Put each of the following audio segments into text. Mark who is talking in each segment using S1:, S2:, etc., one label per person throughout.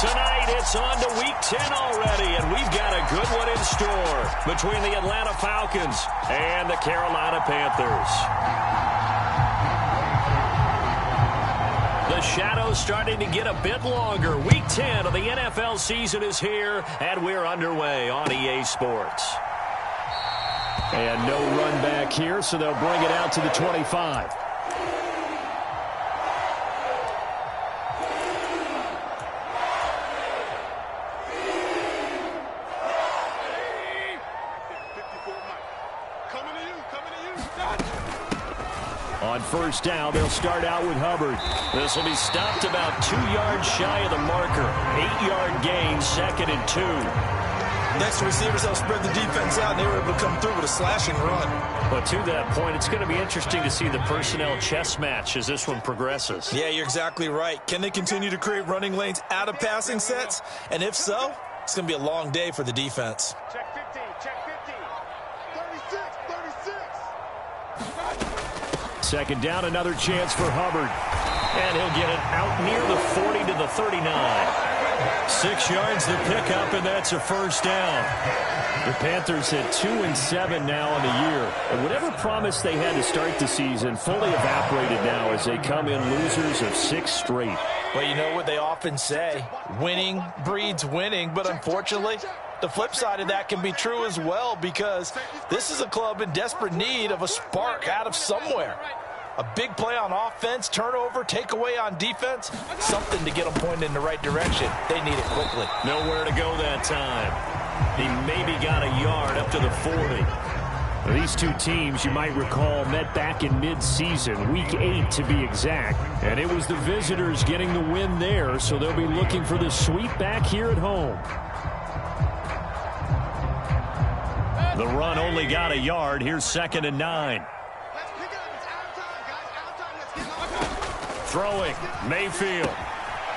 S1: Tonight, it's on to Week 10 already, and we've got a good one in store between the Atlanta Falcons and the Carolina Panthers. The shadow's starting to get a bit longer. Week 10 of the NFL season is here, and we're underway on EA Sports. And no run back here, so they'll bring it out to the 25. On first down, they'll start out with Hubbard. This will be stopped about 2 yards shy of the marker. 8-yard gain, 2nd and 2.
S2: Next to receivers, they'll spread the defense out, and they were able to come through with a slashing run.
S1: But to that point, it's going to be interesting to see the personnel chess match as this one progresses.
S2: Yeah, you're exactly right. Can they continue to create running lanes out of passing sets? And if so, it's going to be a long day for the defense.
S3: Check 15, check 15. 36, 36.
S1: Second down, another chance for Hubbard. And he'll get it out near the 40 to the 39. 6 yards the pickup, and that's a first down. The Panthers at 2-7 now on the year. And whatever promise they had to start the season fully evaporated now as they come in losers of 6 straight.
S2: Well, you know what they often say, winning breeds winning, but unfortunately, the flip side of that can be true as well, because this is a club in desperate need of a spark out of somewhere. A big play on offense, turnover, takeaway on defense, something to get them pointed in the right direction. They need it quickly.
S1: Nowhere to go that time. He maybe got a yard up to the 40. These two teams, you might recall, met back in mid-season, Week 8 to be exact. And it was the visitors getting the win there, so they'll be looking for the sweep back here at home. The run only got a yard. Here's 2nd and 9. Throwing, Mayfield.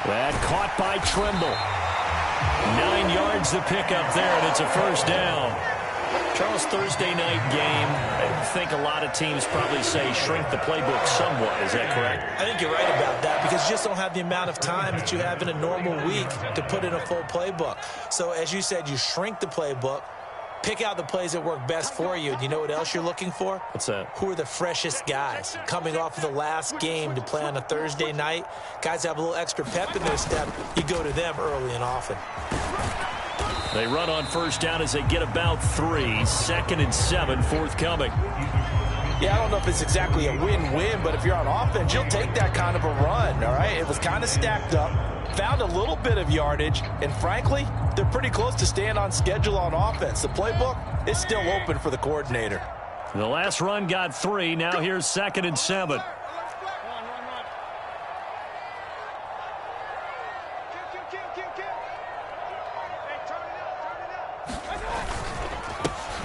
S1: That caught by Trimble. 9 yards the pickup there, and it's a first down. Charles, Thursday night game, I think a lot of teams probably say shrink the playbook somewhat. Is that correct?
S2: I think you're right about that, because you just don't have the amount of time that you have in a normal week to put in a full playbook. So as you said, you shrink the playbook, pick out the plays that work best for you. Do you know what else you're looking for?
S1: What's that? Who
S2: are the freshest guys coming off of the last game to play on a Thursday night? Guys have a little extra pep in their step. You go to them early and often.
S1: They run on first down as they get about 3. 2nd and 7, forthcoming.
S2: Yeah, I don't know if it's exactly a win-win, but if you're on offense, you'll take that kind of a run, all right? It was kind of stacked up, found a little bit of yardage, and frankly, they're pretty close to staying on schedule on offense. The playbook is still open for the coordinator.
S1: The last run got 3. Now here's 2nd and 7.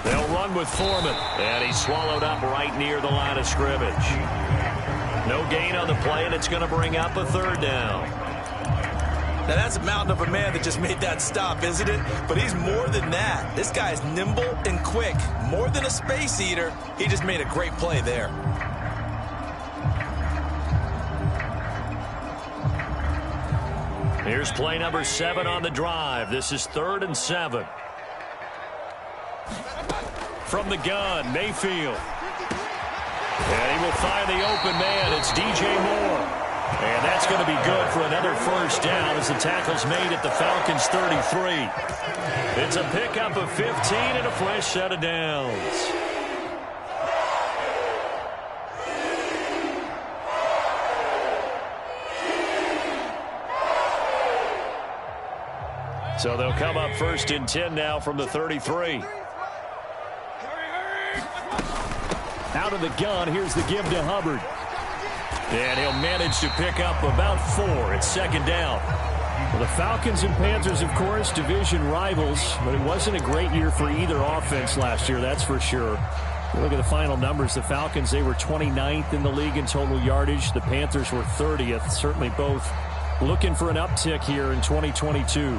S1: They'll run with Foreman, and he's swallowed up right near the line of scrimmage. No gain on the play, and it's going to bring up a 3rd down.
S2: Now, that's a mountain of a man that just made that stop, isn't it? But he's more than that. This guy's nimble and quick. More than a space eater, he just made a great play there.
S1: Here's play number 7 on the drive. This is 3rd and 7. From the gun, Mayfield. And he will find the open man. It's DJ Moore. And that's going to be good for another first down as the tackle's made at the Falcons' 33. It's a pickup of 15 and a fresh set of downs. So they'll come up 1st and 10 now from the 33. Out of the gun, here's the give to Hubbard. And he'll manage to pick up about 4. It's 2nd down. Well, the Falcons and Panthers, of course, division rivals, but it wasn't a great year for either offense last year, that's for sure. You look at the final numbers. The Falcons, they were 29th in the league in total yardage. The Panthers were 30th. Certainly both looking for an uptick here in 2022.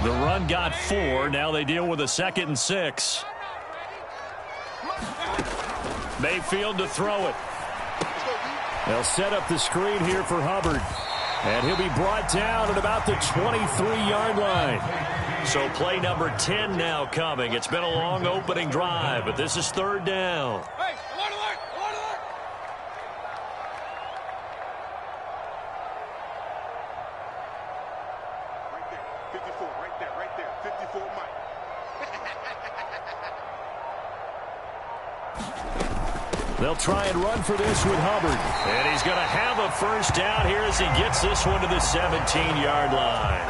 S1: The run got 4. Now they deal with a 2nd and 6. Mayfield to throw it. They'll set up the screen here for Hubbard. And he'll be brought down at about the 23-yard line. So play number 10 now coming. It's been a long opening drive, but this is third down.
S3: Hey, alert, alert, alert, alert. Right there, 54, right there, 54 Mike.
S1: They'll try and run for this with Hubbard. And he's going to have a first down here as he gets this one to the 17-yard line.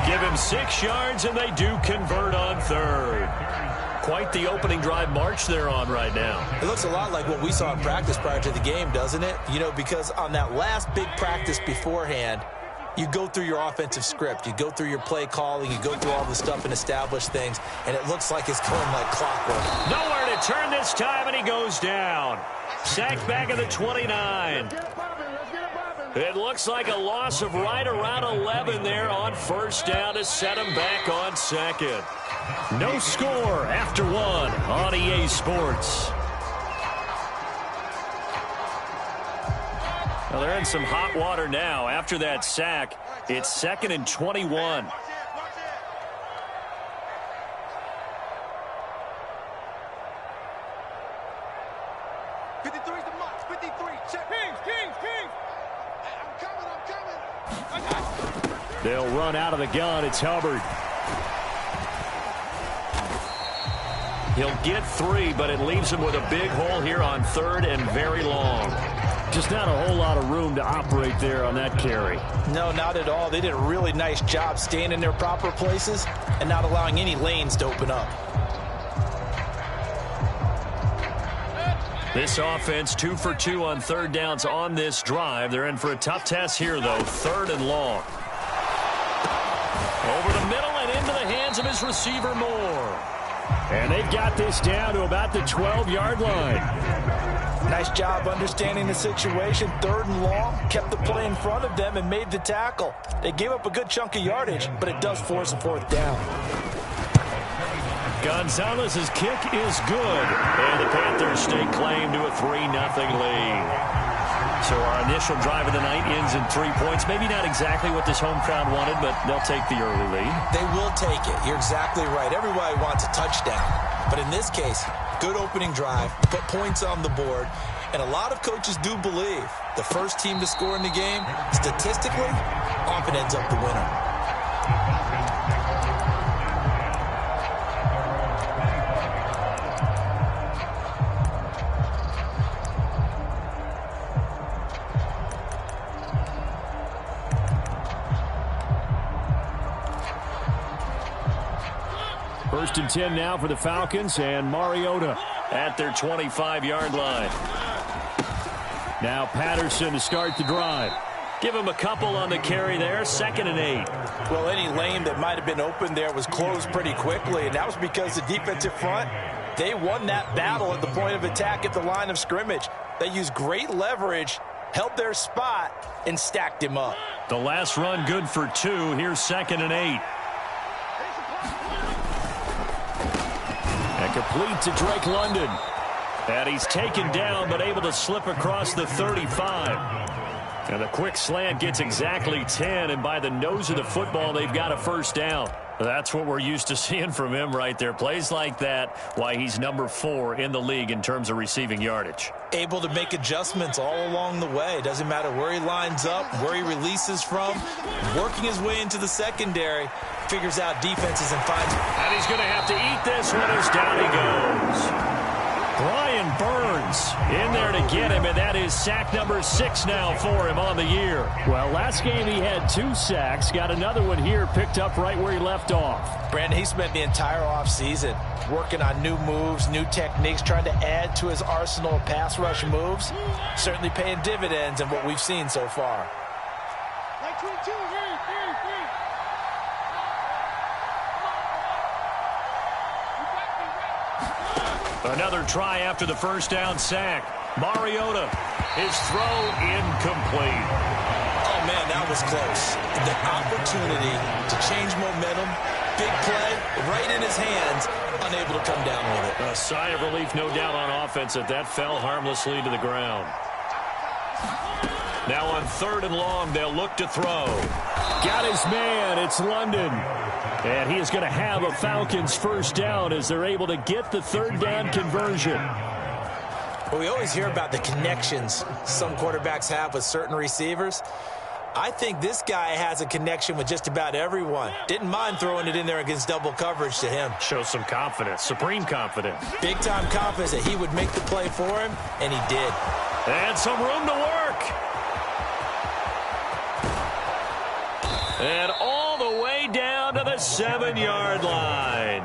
S1: Give him 6 yards, and they do convert on third. Quite the opening drive march they're on right now.
S2: It looks a lot like what we saw in practice prior to the game, doesn't it? You know, because on that last big practice beforehand, you go through your offensive script. You go through your play calling. You go through all the stuff and establish things, and it looks like it's going like clockwork.
S1: Nowhere to turn this time, and he goes down. Sacked back at the 29. It looks like a loss of right around 11 there on first down to set him back on second. No score after one on EA Sports. Well, they're in some hot water now. After that sack, it's 2nd and 21. They'll run out of the gun. It's Hubbard. He'll get 3, but it leaves him with a big hole here on third and very long. Just not a whole lot of room to operate there on that carry.
S2: No, not at all. They did a really nice job staying in their proper places and not allowing any lanes to open up.
S1: This offense 2 for 2 on third downs on this drive. They're in for a tough test here, though. 3rd and long. Over the middle and into the hands of his receiver, Moore. And they've got this down to about the 12-yard line.
S2: Nice job understanding the situation. 3rd and long, kept the play in front of them and made the tackle. They gave up a good chunk of yardage, but it does force a 4th down.
S1: Gonzalez's kick is good, and the Panthers stake claim to a 3-0 lead. So our initial drive of the night ends in 3 points. Maybe not exactly what this home crowd wanted, but they'll take the early lead.
S2: They will take it. You're exactly right. Everybody wants a touchdown. But in this case, good opening drive, put points on the board, and a lot of coaches do believe the first team to score in the game, statistically, often ends up the winner.
S1: First and 10 now for the Falcons, and Mariota at their 25-yard line. Now Patterson to start the drive. Give him a couple on the carry there. 2nd and 8.
S2: Well, any lane that might have been open there was closed pretty quickly, and that was because the defensive front, they won that battle at the point of attack at the line of scrimmage. They used great leverage, held their spot, and stacked him up.
S1: The last run good for 2. Here's 2nd and 8. And complete to Drake London. And he's taken down but able to slip across the 35. And a quick slant gets exactly 10, and by the nose of the football, they've got a first down. That's what we're used to seeing from him right there. Plays like that, why he's number 4 in the league in terms of receiving yardage.
S2: Able to make adjustments all along the way. Doesn't matter where he lines up, where he releases from. Working his way into the secondary, figures out defenses and finds.
S1: And he's going to have to eat this one as down he goes. Brian Burns in there to get him, and that is sack number 6 now for him on the year. Well, last game he had 2 sacks. Got another one here picked up right where he left off.
S2: Brandon, he spent the entire offseason working on new moves, new techniques, trying to add to his arsenal of pass rush moves. Certainly paying dividends in what we've seen so far.
S1: Another try after the first down sack. Mariota, his throw incomplete.
S2: Oh, man, that was close. The opportunity to change momentum, big play, right in his hands, unable to come down with it.
S1: A sigh of relief, no doubt, on offense that fell harmlessly to the ground. Now on 3rd and long, they'll look to throw. Got his man. It's London. And he is going to have a Falcons first down as they're able to get the 3rd down conversion.
S2: Well, we always hear about the connections some quarterbacks have with certain receivers. I think this guy has a connection with just about everyone. Didn't mind throwing it in there against double coverage to him.
S1: Shows some confidence, supreme confidence.
S2: Big-time confidence that he would make the play for him, and he did.
S1: And some room to work. And all the way down to the 7-yard line.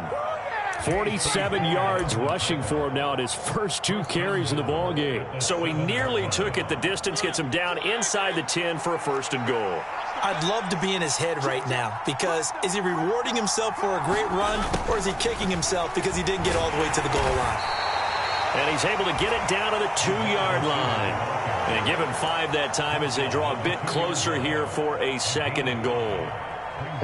S1: 47 yards rushing for him now at his first 2 carries of the ball game. So he nearly took it the distance, gets him down inside the 10 for a 1st and goal.
S2: I'd love to be in his head right now because is he rewarding himself for a great run or is he kicking himself because he didn't get all the way to the goal line?
S1: And he's able to get it down to the 2-yard line. And give him 5 that time as they draw a bit closer here for a 2nd and goal.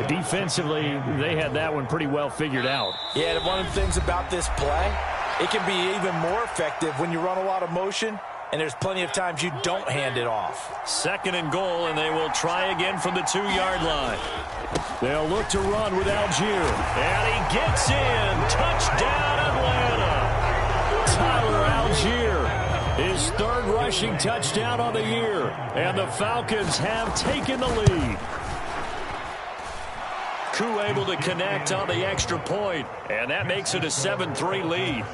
S1: Defensively, they had that one pretty well figured out.
S2: Yeah, and one of the things about this play, it can be even more effective when you run a lot of motion, and there's plenty of times you don't hand it off.
S1: 2nd and goal, and they will try again from the 2-yard line. They'll look to run with Algier. And he gets in. Touchdown, Atlanta. Tyler Algier, his 3rd rushing touchdown on the year. And the Falcons have taken the lead. Ceaux able to connect on the extra point, and that makes it a 7-3 lead.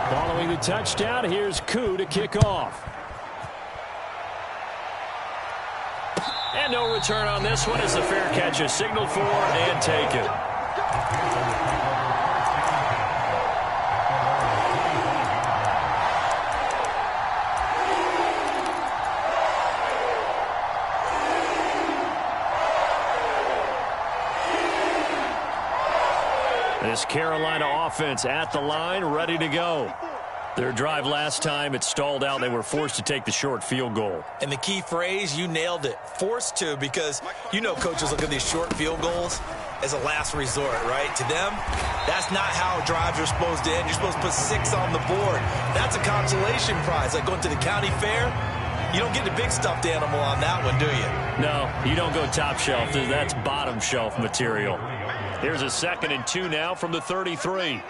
S1: Following the touchdown, here's Ceaux to kick off. And no return on this one as the fair catch is signaled for and taken. This Carolina offense at the line, ready to go. Their drive last time, it stalled out. They were forced to take the short field goal.
S2: And the key phrase, you nailed it. Forced to, because you know coaches look at these short field goals as a last resort, right? To them, that's not how drives are supposed to end. You're supposed to put 6 on the board. That's a consolation prize. Like going to the county fair, you don't get the big stuffed animal on that one, do you?
S1: No, you don't go top shelf. That's bottom shelf material. Here's a 2nd and 2 now from the 33.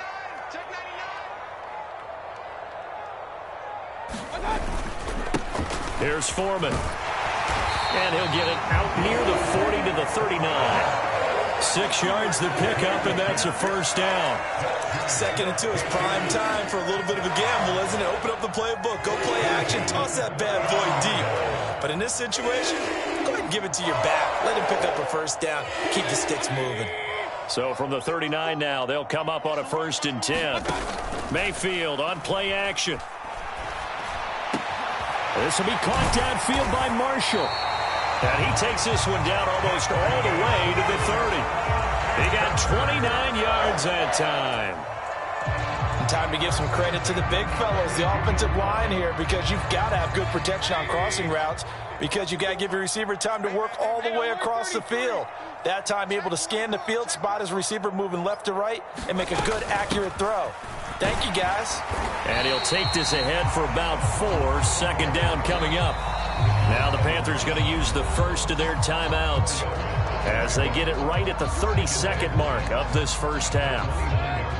S1: Here's Foreman. And he'll get it out near the 40 to the 39. 6 yards to pick up, and that's a first down.
S2: 2nd and 2 is prime time for a little bit of a gamble, isn't it? Open up the playbook, go play action, toss that bad boy deep. But in this situation, go ahead and give it to your back. Let him pick up a first down. Keep the sticks moving.
S1: So from the 39 now, they'll come up on a 1st and 10. Mayfield on play action. This will be caught downfield by Marshall. And he takes this one down almost all the way to the 30. He got 29 yards that time.
S2: And time to give some credit to the big fellows, the offensive line here, because you've got to have good protection on crossing routes, because you've got to give your receiver time to work all the way across the field. That time able to scan the field, spot his receiver moving left to right, and make a good, accurate throw. Thank you, guys.
S1: And he'll take this ahead for about 4. 2nd down coming up. Now the Panthers going to use the first of their timeouts as they get it right at the 32nd mark of this first half.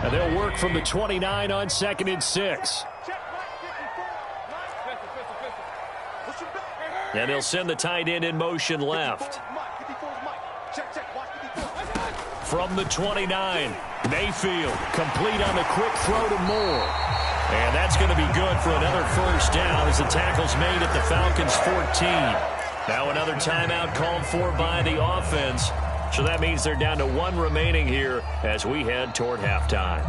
S1: And they'll work from the 29 on 2nd and 6. And they'll send the tight end in motion left. From the 29, Mayfield complete on the quick throw to Moore. And that's going to be good for another first down as the tackle's made at the Falcons' 14. Now another timeout called for by the offense. So that means they're down to 1 remaining here as we head toward halftime.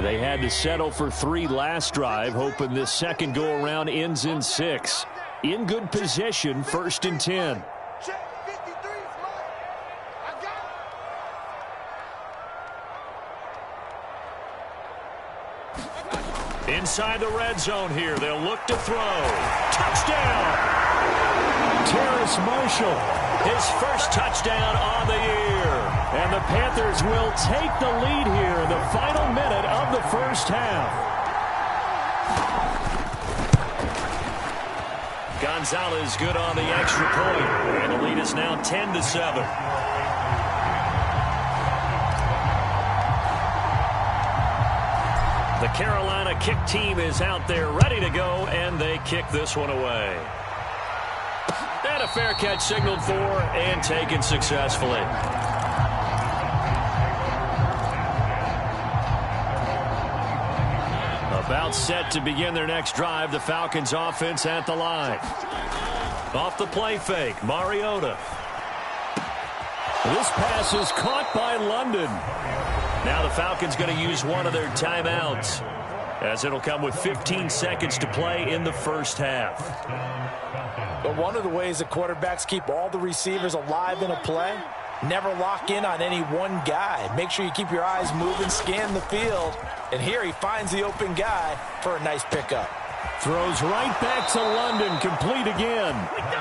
S1: They had to settle for 3 last drive, hoping this second go-around ends in 6. In good position, 1st and 10. Inside the red zone here, they'll look to throw. Touchdown! Terrace Marshall, his first touchdown on the year. And the Panthers Panthers will take the lead here in the final minute of the first half. Gonzalez good on the extra point, and the lead is now 10-7. The Carolina kick team is out there ready to go, and they kick this one away. And a fair catch signaled for and taken successfully. About set to begin their next drive. The Falcons offense at the line. Off the play fake, Mariota. This pass is caught by London. Now the Falcons going to use one of their timeouts, as it'll come with 15 seconds to play in the first half.
S2: But one of the ways that quarterbacks keep all the receivers alive in a play, never lock in on any one guy. Make sure you keep your eyes moving, scan the field. And here he finds the open guy for a nice pickup.
S1: Throws right back to London, complete again.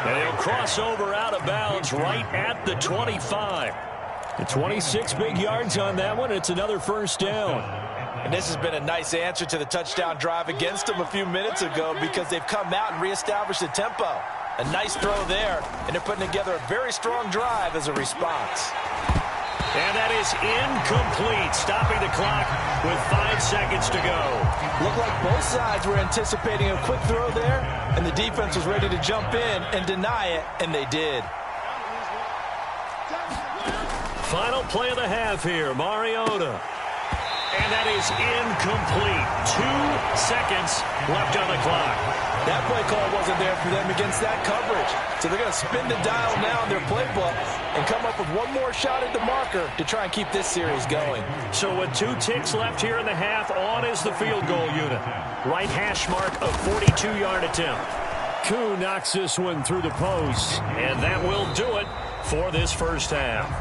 S1: And he'll cross over out of bounds right at the 25. The 26 big yards on that one. It's another first down.
S2: And this has been a nice answer to the touchdown drive against them a few minutes ago, because they've come out and reestablished the tempo. A nice throw there, and they're putting together a very strong drive as a response.
S1: And that is incomplete, stopping the clock with 5 seconds to go.
S2: Looked like both sides were anticipating a quick throw there, and the defense was ready to jump in and deny it, and they did.
S1: Final play of the half here, Mariota. And that is incomplete. 2 seconds left on the clock.
S2: That play call wasn't there for them against that coverage. So they're going to spin the dial now in their playbook and come up with one more shot at the marker to try and keep this series going.
S1: So with 2 ticks left here in the half, on is the field goal unit. Right hash mark, a 42-yard attempt. Koo knocks this one through the post, and that will do it for this first half.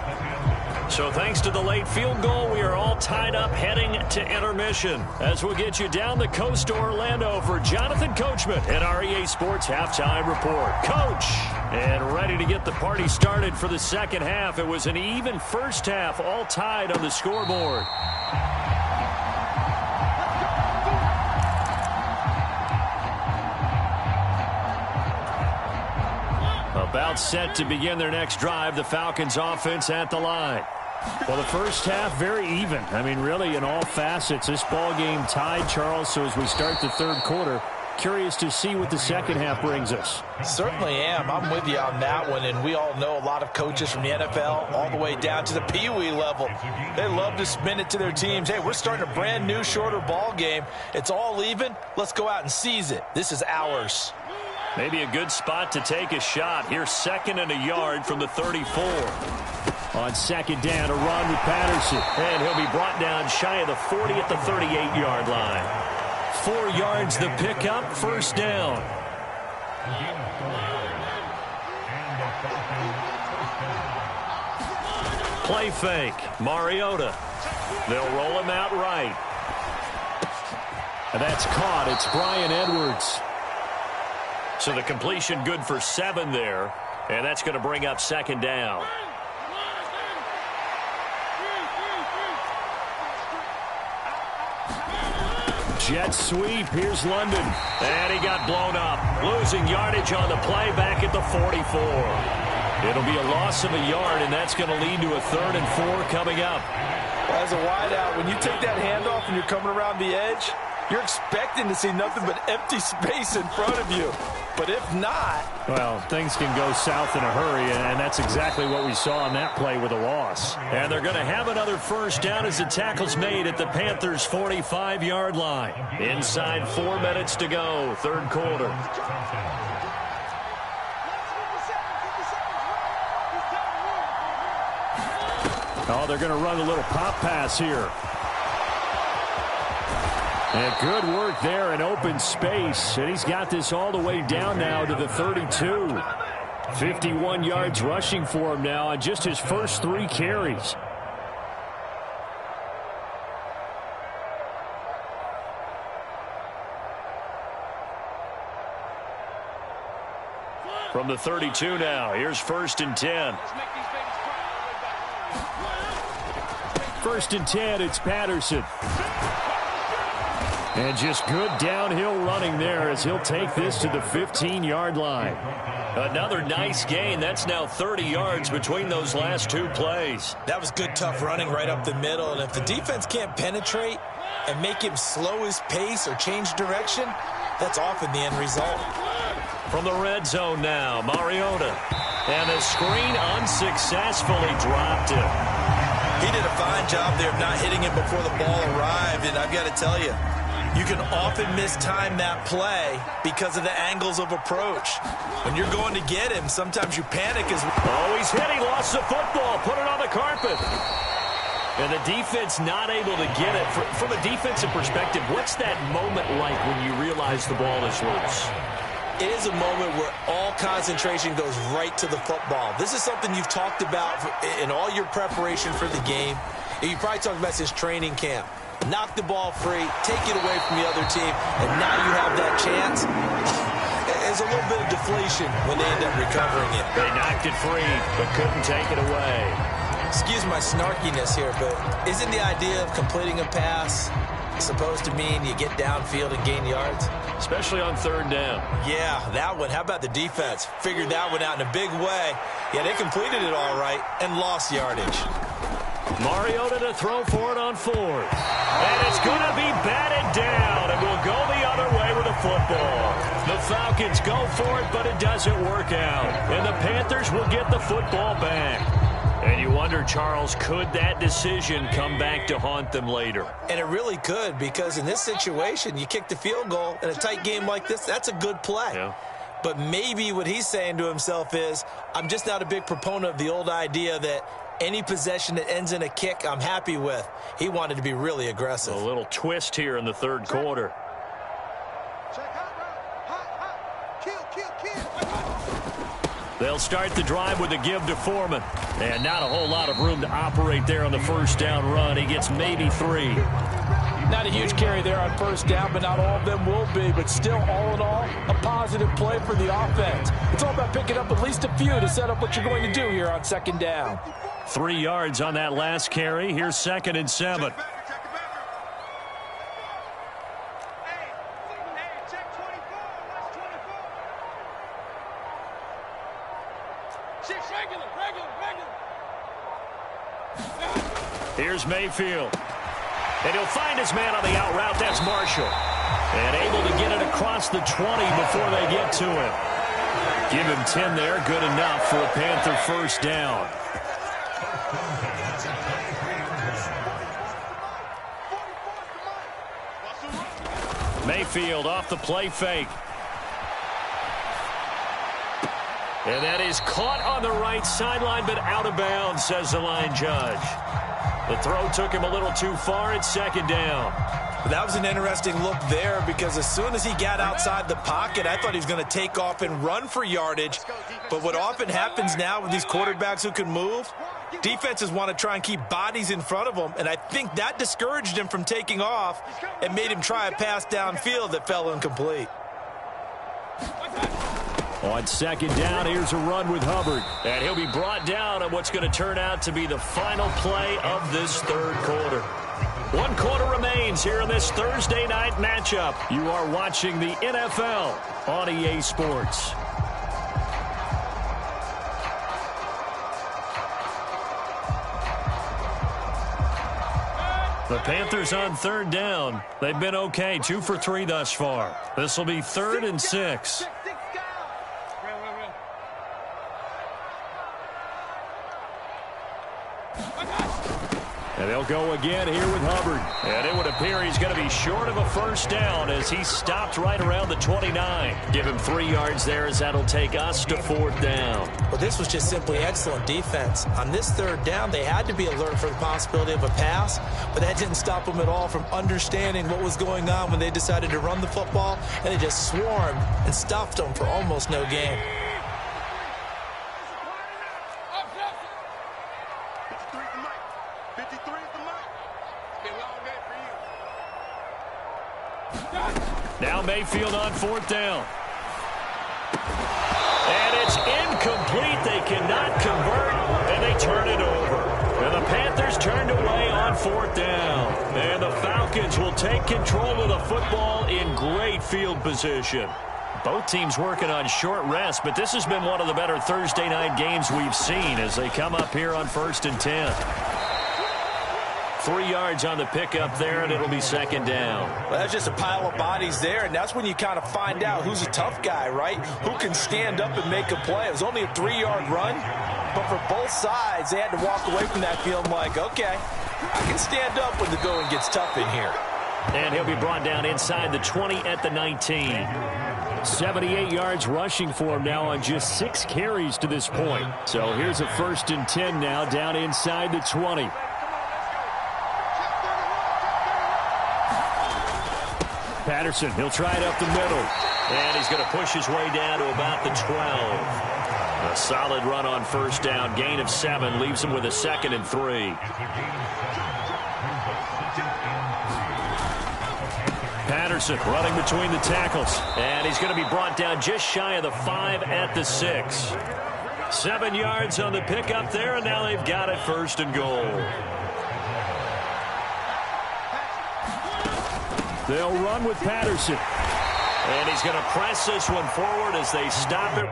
S1: So thanks to the late field goal, we are all tied up heading to intermission, as we'll get you down the coast to Orlando for Jonathan Coachman at our EA Sports Halftime Report. Coach, and ready to get the party started for the second half. It was an even first half, all tied on the scoreboard. About set to begin their next drive, the Falcons offense at the line. Well, the first half, very even. I mean, really, in all facets, this ball game tied, Charles. So as we start the third quarter, curious to see what the second half brings us.
S2: Certainly am. I'm with you on that one. And we all know a lot of coaches from the NFL all the way down to the Pee-wee level. They love to spin it to their teams. Hey, we're starting a brand new, shorter ball game. It's all even. Let's go out and seize it. This is ours.
S1: Maybe a good spot to take a shot. Here's 2nd and a yard from the 34. On second down, a run with Patterson. And he'll be brought down shy of the 40 at the 38-yard line. 4 yards the pickup, first down. Play fake, Mariota. They'll roll him out right. And that's caught. It's Bryan Edwards. So the completion good for 7 there. And that's going to bring up second down. Jet sweep. Here's London. And he got blown up. Losing yardage on the play back at the 44. It'll be a loss of a yard, and that's going to lead to a 3rd and 4 coming up.
S2: As a wideout, when you take that handoff and you're coming around the edge, you're expecting to see nothing but empty space in front of you. But if not...
S1: Well, things can go south in a hurry, and that's exactly what we saw on that play with a loss. And they're going to have another first down as the tackle's made at the Panthers' 45-yard line. Inside 4 minutes to go, third quarter. Oh, they're going to run a little pop pass here. And good work there in open space. And he's got this all the way down now to the 32. 51 yards rushing for him now on just his first 3 carries. From the 32 now, here's 1st and 10. First and 10, it's Patterson. And just good downhill running there as he'll take this to the 15-yard line. Another nice gain. That's now 30 yards between those last two plays.
S2: That was good, tough running right up the middle. And if the defense can't penetrate and make him slow his pace or change direction, that's often the end result.
S1: From the red zone now, Mariota. And the screen unsuccessfully dropped him.
S2: He did a fine job there of not hitting him before the ball arrived. And I've got to tell you, you can often mistime that play because of the angles of approach. When you're going to get him, sometimes you panic as well.
S1: Oh, he's hit. He lost the football. Put it on the carpet. And the defense not able to get it. From a defensive perspective, what's that moment like when you realize the ball is loose?
S2: It is a moment where all concentration goes right to the football. This is something you've talked about in all your preparation for the game. You probably talked about since training camp. Knock the ball free, take it away from the other team, and now you have that chance. There's a little bit of deflation when they end up recovering it.
S1: They knocked it free, but couldn't take it away.
S2: Excuse my snarkiness here, but isn't the idea of completing a pass supposed to mean you get downfield and gain yards?
S1: Especially on third down.
S2: Yeah, that one. How about the defense? Figured that one out in a big way. Yeah, they completed it all right and lost yardage.
S1: Mariota to throw for it on fourth. And it's going to be batted down. And we'll go the other way with the football. The Falcons go for it, but it doesn't work out. And the Panthers will get the football back. And you wonder, Charles, could that decision come back to haunt them later?
S2: And it really could, because in this situation, you kick the field goal in a tight game like this, that's a good play.
S1: Yeah.
S2: But maybe what he's saying to himself is, I'm just not a big proponent of the old idea that any possession that ends in a kick I'm happy with. He wanted to be really aggressive.
S1: A little twist here in the third quarter. They'll start the drive with a give to Foreman. And not a whole lot of room to operate there on the first down run. He gets maybe 3.
S4: Not a huge carry there on first down, but not all of them will be. But still, all in all, a positive play for the offense. It's all about picking up at least a few to set up what you're going to do here on second down.
S1: 3 yards on that last carry. Here's 2nd and 7. Here's Mayfield. And he'll find his man on the out route. That's Marshall. And able to get it across the 20 before they get to him. Give him 10 there. Good enough for a Panther first down. Mayfield off the play fake. And that is caught on the right sideline, but out of bounds, says the line judge. The throw took him a little too far. It's 2nd down.
S2: That was an interesting look there, because as soon as he got outside the pocket, I thought he was going to take off and run for yardage. But what often happens now with these quarterbacks who can move, defenses want to try and keep bodies in front of them, and I think that discouraged him from taking off and made him try a pass downfield that fell incomplete.
S1: On 2nd down, here's a run with Hubbard. And he'll be brought down on what's going to turn out to be the final play of this third quarter. 1 quarter remains here in this Thursday night matchup. You are watching the NFL on EA Sports. The Panthers on 3rd down. They've been okay, 2 for 3 thus far. This will be 3rd and 6. And they'll go again here with Hubbard. And it would appear he's going to be short of a first down as he stopped right around the 29. Give him 3 yards there as that'll take us to 4th down.
S2: Well, this was just simply excellent defense. On this 3rd down, they had to be alert for the possibility of a pass, but that didn't stop them at all from understanding what was going on when they decided to run the football, and they just swarmed and stuffed them for almost no gain.
S1: Now Mayfield on 4th down. And it's incomplete. They cannot convert, and they turn it over. And the Panthers turned away on Falcons will take control of the football in great field position. Both teams working on short rest, but this has been one of the better Thursday night games we've seen as they come up here on 1st and 10. 3 yards on the pickup there, and it'll be 2nd down.
S2: Well, that's just a pile of bodies there, and that's when you kind of find out who's a tough guy, right? Who can stand up and make a play. It was only a 3-yard run, but for both sides, they had to walk away from that feeling like, okay, I can stand up when the going gets tough in here.
S1: And he'll be brought down inside the 20 at the 19. 78 yards rushing for him now on just 6 carries to this point. So here's a 1st and 10 now down inside the 20. Patterson, he'll try it up the middle. And he's going to push his way down to about the 12. A solid run on 1st down. Gain of 7 leaves him with a 2nd and 3. Patterson running between the tackles. And he's going to be brought down just shy of the 5 at the 6. 7 yards on the pickup there, and now they've got it 1st and goal. They'll run with Patterson. And he's going to press this one forward as they stop it.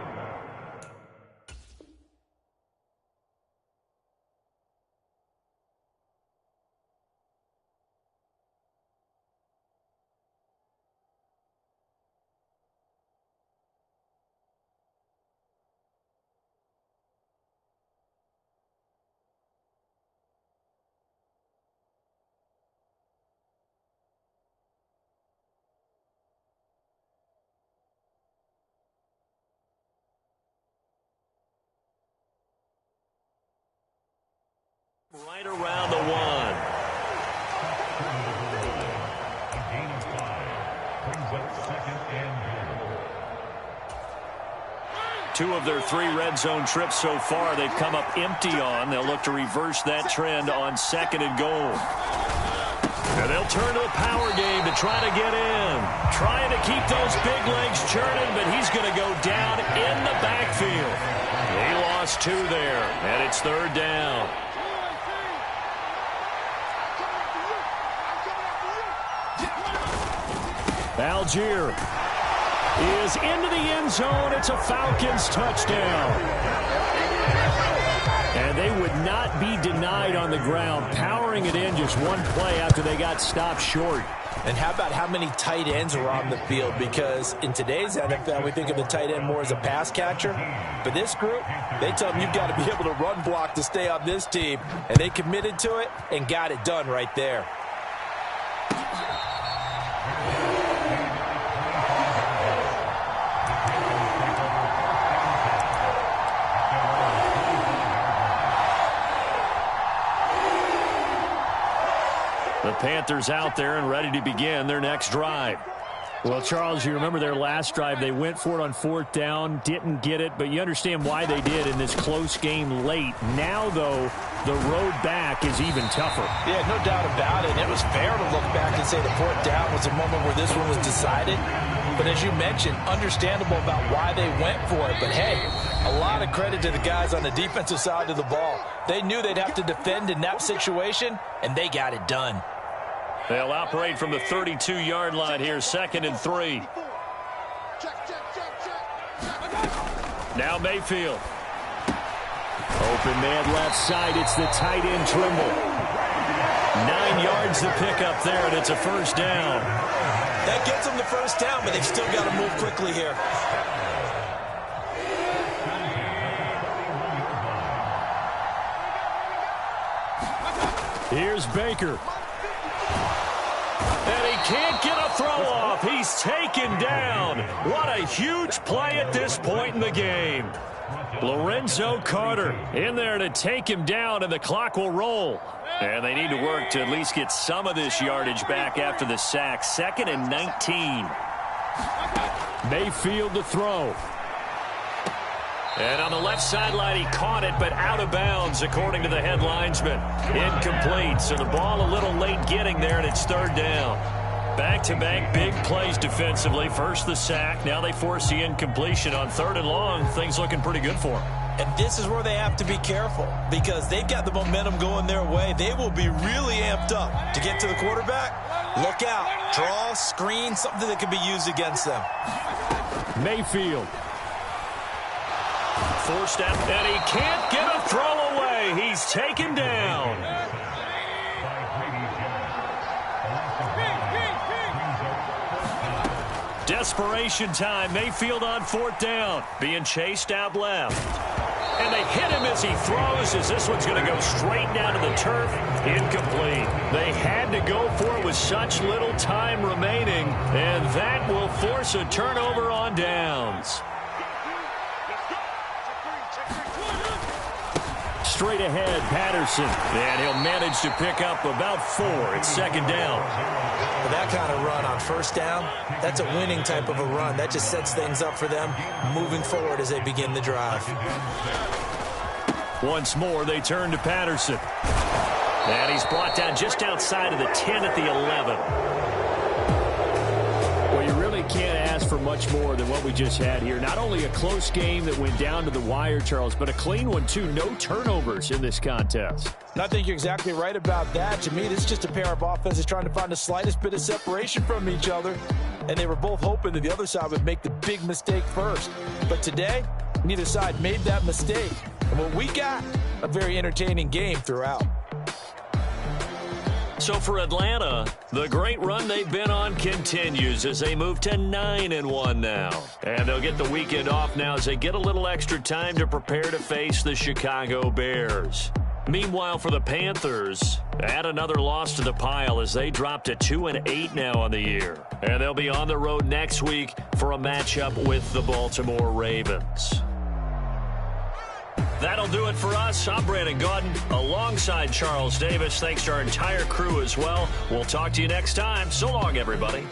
S1: Right around the 1.
S5: Gain of 5 brings up 2nd and goal.
S1: 2 of their 3 red zone trips so far they've come up empty on. They'll look to reverse that trend on 2nd and goal. And they'll turn to a power game to try to get in. Trying to keep those big legs churning, but he's going to go down in the backfield. He lost 2 there, and it's 3rd down. Algier is into the end zone. It's a Falcons touchdown. And they would not be denied on the ground, powering it in just one play after they got stopped short.
S2: And how about how many tight ends are on the field? Because in today's NFL, we think of the tight end more as a pass catcher. But this group, they tell them you've got to be able to run block to stay on this team. And they committed to it and got it done right there.
S1: The Panthers out there and ready to begin their next drive. Well, Charles, you remember their last drive. They went for it on 4th down, didn't get it, but you understand why they did in this close game late. Now, though, the road back is even tougher.
S2: Yeah, no doubt about it. It was fair to look back and say the 4th down was a moment where this one was decided. But as you mentioned, understandable about why they went for it. But, hey, a lot of credit to the guys on the defensive side of the ball. They knew they'd have to defend in that situation, and they got it done.
S1: They'll operate from the 32-yard line here, 2nd and 3. Now Mayfield. Open man left side. It's the tight end Trimble. 9 yards to pick up there, and it's a 1st down.
S2: That gets them the 1st down, but they've still got to move quickly here.
S1: Here's Baker. And he can't get a throw off. He's taken down. What a huge play at this point in the game. Lorenzo Carter in there to take him down, and the clock will roll. And they need to work to at least get some of this yardage back after the sack. 2nd and 19. Mayfield to throw. And on the left sideline, he caught it, but out of bounds, according to the head linesman. Incomplete, so the ball a little late getting there, and it's 3rd down. Back-to-back big plays defensively. First the sack, now they force the incompletion on 3rd and long. Things looking pretty good for them.
S2: And this is where they have to be careful because they've got the momentum going their way. They will be really amped up to get to the quarterback. Look out. Draw, screen, something that can be used against them.
S1: Mayfield. Forced out, and he can't get a throw away. He's taken down. Desperation time. Mayfield on 4th down. Being chased out left. And they hit him as he throws, as this one's going to go straight down to the turf. Incomplete. They had to go for it with such little time remaining, and that will force a turnover on downs. Straight ahead, Patterson. And he'll manage to pick up about 4. It's 2nd down.
S2: That kind of run on 1st down, that's a winning type of a run. That just sets things up for them moving forward as they begin the drive.
S1: Once more, they turn to Patterson. And he's brought down just outside of the 10 at the 11. Well, you really can't ask for much more than what we just had here. Not only a close game that went down to the wire, Charles, but a clean one, too. No turnovers in this contest.
S4: And I think you're exactly right about that. To me, this is just a pair of offenses trying to find the slightest bit of separation from each other. And they were both hoping that the other side would make the big mistake first. But today, neither side made that mistake. And what we got, a very entertaining game throughout.
S1: So for Atlanta, the great run they've been on continues as they move to 9-1 now. And they'll get the weekend off now as they get a little extra time to prepare to face the Chicago Bears. Meanwhile, for the Panthers, add another loss to the pile as they drop to 2-8 now on the year. And they'll be on the road next week for a matchup with the Baltimore Ravens. That'll do it for us. I'm Brandon Gaudin alongside Charles Davis. Thanks to our entire crew as well. We'll talk to you next time. So long, everybody.